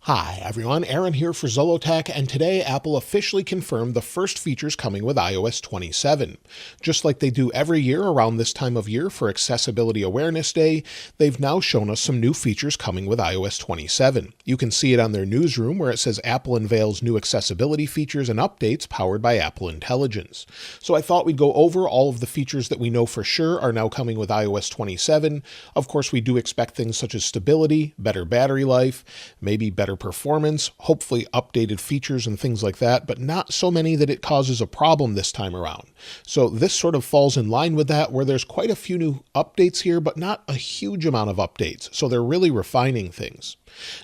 Hi everyone, Aaron here for Zollotech, and today Apple officially confirmed the first features coming with iOS 27. Just like they do every year around this time of year for Accessibility Awareness Day, they've now shown us some new features coming with iOS 27. You can see it on their newsroom where it says Apple unveils new accessibility features and updates powered by Apple Intelligence. So I thought we'd go over all of the features that we know for sure are now coming with iOS 27. Of course, we do expect things such as stability, better battery life, maybe better performance, hopefully updated features and things like that, but not so many that it causes a problem this time around. So this sort of falls in line with that, where there's quite a few new updates here, but not a huge amount of updates. So they're really refining things.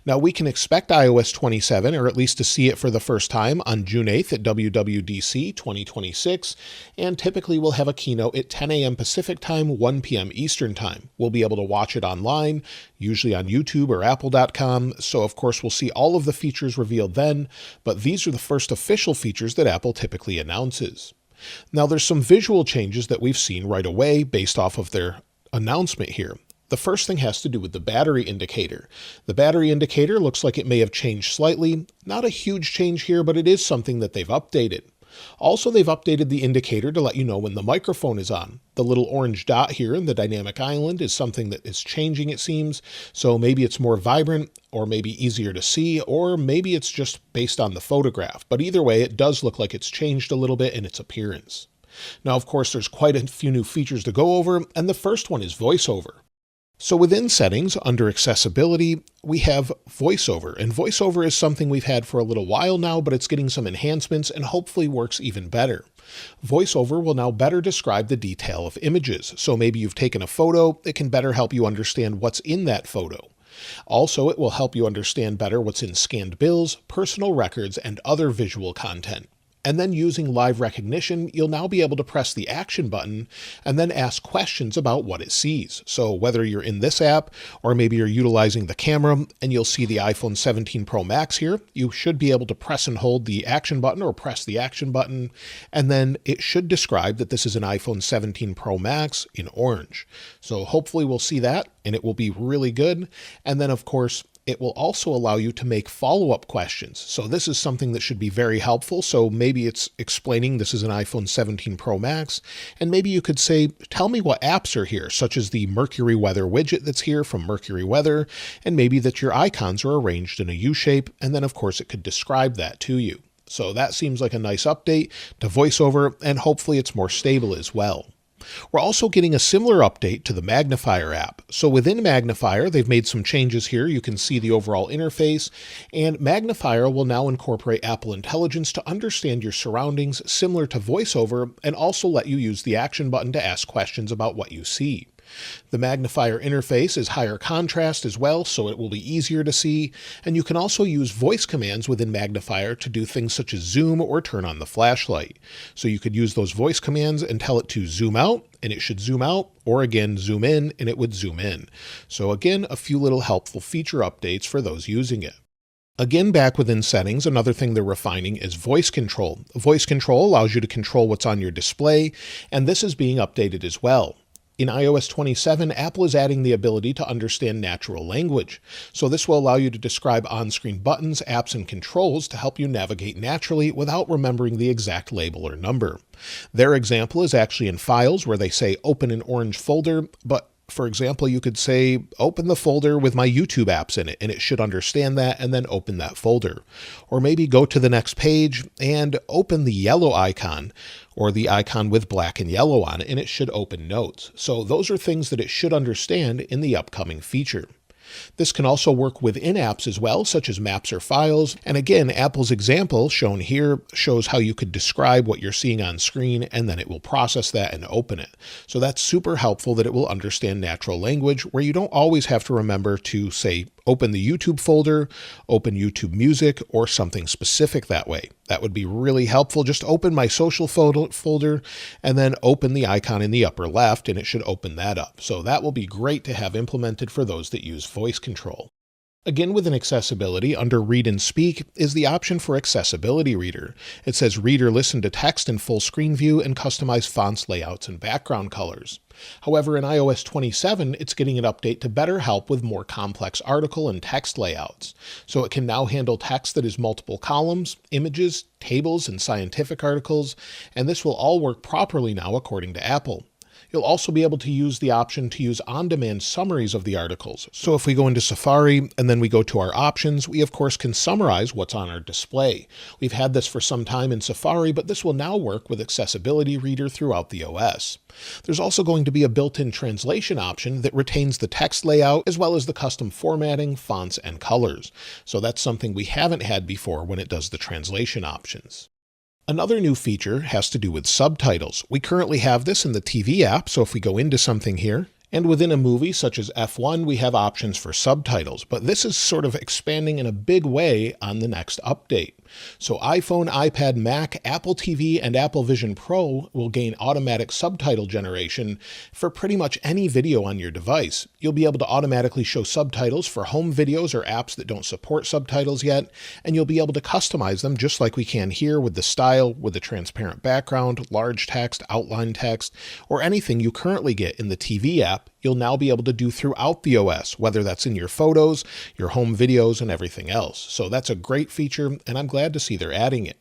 Now we can expect iOS 27, or at least to see it for the first time, on June 8th at WWDC 2026, and typically we'll have a keynote at 10 a.m. Pacific time, 1 p.m. Eastern time. We'll be able to watch it online, usually on YouTube or Apple.com, so of course we'll see all of the features revealed then, but these are the first official features that Apple typically announces. Now there's some visual changes that we've seen right away based off of their announcement here. The first thing has to do with the battery indicator. The battery indicator looks like it may have changed slightly. Not a huge change here, but it is something that they've updated. Also, they've updated the indicator to let you know when the microphone is on. The little orange dot here in the dynamic island is something that is changing, it seems. So maybe it's more vibrant, or maybe easier to see, or maybe it's just based on the photograph. But either way, it does look like it's changed a little bit in its appearance. Now, of course, there's quite a few new features to go over, and the first one is VoiceOver. So within Settings, under Accessibility, we have VoiceOver, and VoiceOver is something we've had for a little while now, but it's getting some enhancements and hopefully works even better. VoiceOver will now better describe the detail of images, so maybe you've taken a photo, it can better help you understand what's in that photo. Also, it will help you understand better what's in scanned bills, personal records, and other visual content. And then using live recognition, you'll now be able to press the action button and then ask questions about what it sees. So whether you're in this app or maybe you're utilizing the camera, and you'll see the iPhone 17 Pro Max here, you should be able to press and hold the action button or press the action button, and then it should describe that this is an iPhone 17 Pro Max in orange. So hopefully we'll see that and it will be really good. And then of course, it will also allow you to make follow-up questions. So this is something that should be very helpful. So maybe it's explaining this is an iPhone 17 Pro Max, and maybe you could say, tell me what apps are here, such as the Mercury Weather widget that's here from Mercury Weather, and maybe that your icons are arranged in a U-shape, and then of course it could describe that to you. So that seems like a nice update to VoiceOver, and hopefully it's more stable as well. We're also getting a similar update to the Magnifier app. So within Magnifier, they've made some changes here. You can see the overall interface, and Magnifier will now incorporate Apple Intelligence to understand your surroundings, similar to VoiceOver, and also let you use the action button to ask questions about what you see. The Magnifier interface is higher contrast as well, so it will be easier to see, and you can also use voice commands within Magnifier to do things such as zoom or turn on the flashlight. So you could use those voice commands and tell it to zoom out, and it should zoom out, or again zoom in, and it would zoom in. So again, a few little helpful feature updates for those using it. Again, back within Settings, another thing they're refining is voice control. Voice control allows you to control what's on your display, and this is being updated as well. In iOS 27, Apple is adding the ability to understand natural language. So this will allow you to describe on-screen buttons, apps, and controls to help you navigate naturally without remembering the exact label or number. Their example is actually in Files, where they say open an orange folder, but for example, you could say, open the folder with my YouTube apps in it, and it should understand that and then open that folder. Or maybe go to the next page and open the yellow icon, or the icon with black and yellow on it, and it should open Notes. So those are things that it should understand in the upcoming feature. This can also work within apps as well, such as Maps or Files. And again, Apple's example shown here shows how you could describe what you're seeing on screen, and then it will process that and open it. So that's super helpful that it will understand natural language, where you don't always have to remember to say, open the YouTube folder, open YouTube Music, or something specific that way. That would be really helpful. Just open my social folder and then open the icon in the upper left, and it should open that up. So that will be great to have implemented for those that use voice control. Again, within accessibility, under Read and Speak is the option for Accessibility Reader. It says Reader listen to text in full screen view and customize fonts, layouts, and background colors. However, in iOS 27, it's getting an update to better help with more complex article and text layouts. So it can now handle text that is multiple columns, images, tables, and scientific articles, and this will all work properly now according to Apple. You'll also be able to use the option to use on-demand summaries of the articles. So if we go into Safari and then we go to our options, we of course can summarize what's on our display. We've had this for some time in Safari, but this will now work with Accessibility Reader throughout the OS. There's also going to be a built-in translation option that retains the text layout as well as the custom formatting, fonts, and colors. So that's something we haven't had before when it does the translation options. Another new feature has to do with subtitles. We currently have this in the TV app, so if we go into something here, and within a movie such as F1, we have options for subtitles, but this is sort of expanding in a big way on the next update. So iPhone, iPad, Mac, Apple TV, and Apple Vision Pro will gain automatic subtitle generation for pretty much any video on your device. You'll be able to automatically show subtitles for home videos or apps that don't support subtitles yet, and you'll be able to customize them just like we can here with the style, with the transparent background, large text, outline text, or anything you currently get in the TV app. You'll now be able to do throughout the OS, whether that's in your photos, your home videos, and everything else. So that's a great feature, and I'm glad to see they're adding it.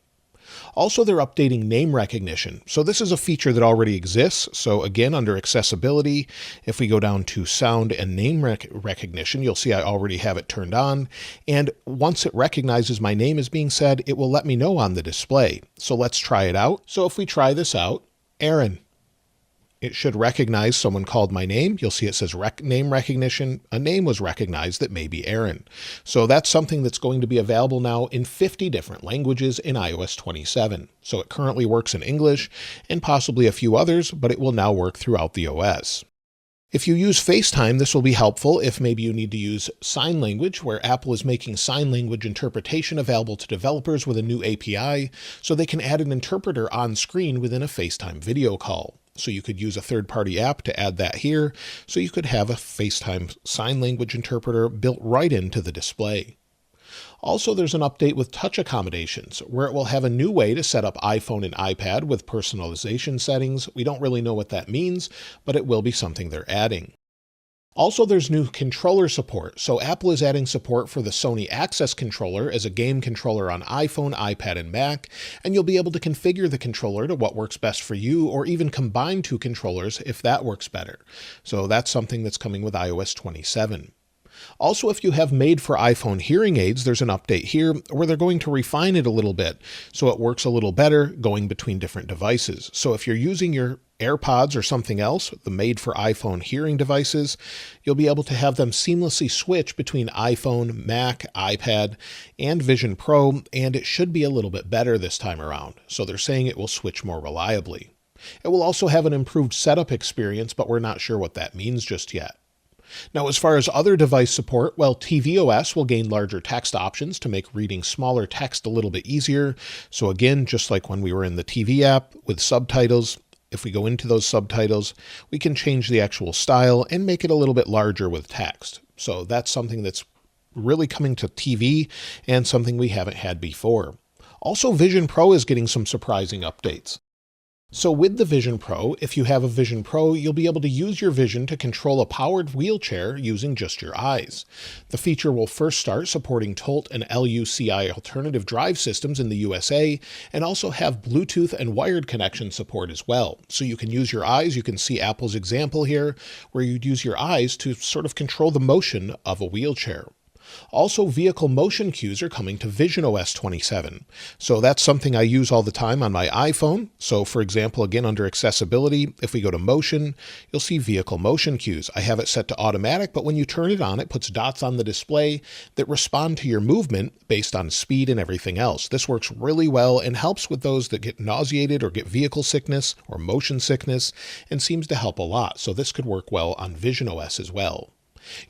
Also, they're updating name recognition. So this is a feature that already exists. So again, under accessibility, if we go down to sound and name recognition, you'll see I already have it turned on. And once it recognizes my name is being said, it will let me know on the display. So let's try it out. So if we try this out, Aaron. It should recognize someone called my name. You'll see it says name recognition. A name was recognized that may be Aaron. So that's something that's going to be available now in 50 different languages in iOS 27. So it currently works in English and possibly a few others, but it will now work throughout the OS. If you use FaceTime, this will be helpful if maybe you need to use sign language, where Apple is making sign language interpretation available to developers with a new API, so they can add an interpreter on screen within a FaceTime video call. So you could use a third-party app to add that here, so you could have a FaceTime sign language interpreter built right into the display. Also, there's an update with touch accommodations, where it will have a new way to set up iPhone and iPad with personalization settings. We don't really know what that means, but it will be something they're adding. Also, there's new controller support. So Apple is adding support for the Sony Access controller as a game controller on iPhone, iPad, and Mac, and you'll be able to configure the controller to what works best for you, or even combine two controllers if that works better. So that's something that's coming with iOS 27. Also, if you have made for iPhone hearing aids, there's an update here where they're going to refine it a little bit so it works a little better going between different devices. So if you're using your AirPods or something else, the made for iPhone hearing devices, you'll be able to have them seamlessly switch between iPhone, Mac, iPad, and Vision Pro, and it should be a little bit better this time around. So they're saying it will switch more reliably. It will also have an improved setup experience, but we're not sure what that means just yet. Now, as far as other device support, well, tvOS will gain larger text options to make reading smaller text a little bit easier. So again, just like when we were in the TV app with subtitles, if we go into those subtitles, we can change the actual style and make it a little bit larger with text. So that's something that's really coming to TV and something we haven't had before. Also, Vision Pro is getting some surprising updates. So with the Vision Pro, if you have a Vision Pro, you'll be able to use your vision to control a powered wheelchair using just your eyes. The feature will first start supporting Tolt and LUCI alternative drive systems in the USA, and also have Bluetooth and wired connection support as well. So you can use your eyes. You can see Apple's example here, where you'd use your eyes to sort of control the motion of a wheelchair. Also, vehicle motion cues are coming to visionOS 27. So that's something I use all the time on my iPhone. So for example, again, under accessibility, if we go to motion, you'll see vehicle motion cues. I have it set to automatic, but when you turn it on, it puts dots on the display that respond to your movement based on speed and everything else. This works really well and helps with those that get nauseated or get vehicle sickness or motion sickness, and seems to help a lot. So this could work well on visionOS as well.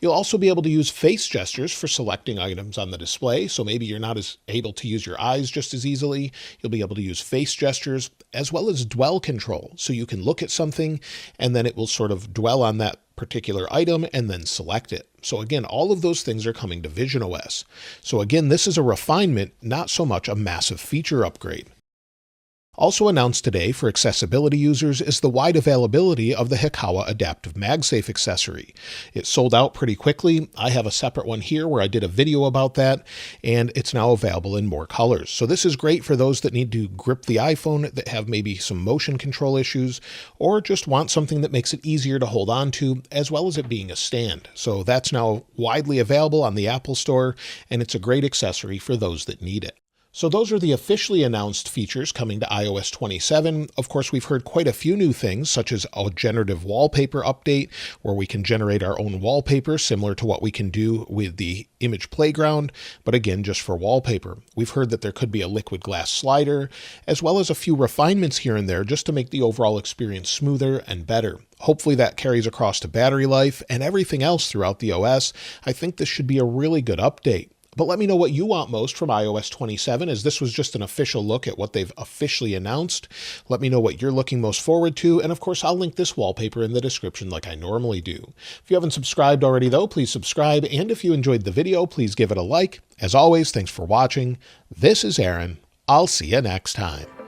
You'll also be able to use face gestures for selecting items on the display, so maybe you're not as able to use your eyes just as easily. You'll be able to use face gestures as well as dwell control, so you can look at something and then it will sort of dwell on that particular item and then select it. So again, all of those things are coming to visionOS. So again, this is a refinement, not so much a massive feature upgrade. Also announced today for accessibility users is the wide availability of the Hikawa Adaptive MagSafe accessory. It sold out pretty quickly. I have a separate one here where I did a video about that, and it's now available in more colors. So this is great for those that need to grip the iPhone, that have maybe some motion control issues, or just want something that makes it easier to hold on to, as well as it being a stand. So that's now widely available on the Apple Store, and it's a great accessory for those that need it. So those are the officially announced features coming to iOS 27. Of course, we've heard quite a few new things, such as a generative wallpaper update, where we can generate our own wallpaper, similar to what we can do with the image playground, but again, just for wallpaper. We've heard that there could be a liquid glass slider, as well as a few refinements here and there, just to make the overall experience smoother and better. Hopefully that carries across to battery life and everything else throughout the OS. I think this should be a really good update. But let me know what you want most from iOS 27, as this was just an official look at what they've officially announced. Let me know what you're looking most forward to, and of course I'll link this wallpaper in the description like I normally do. If you haven't subscribed already though, please subscribe, and if you enjoyed the video, please give it a like. As always, thanks for watching. This is Aaron. I'll see you next time.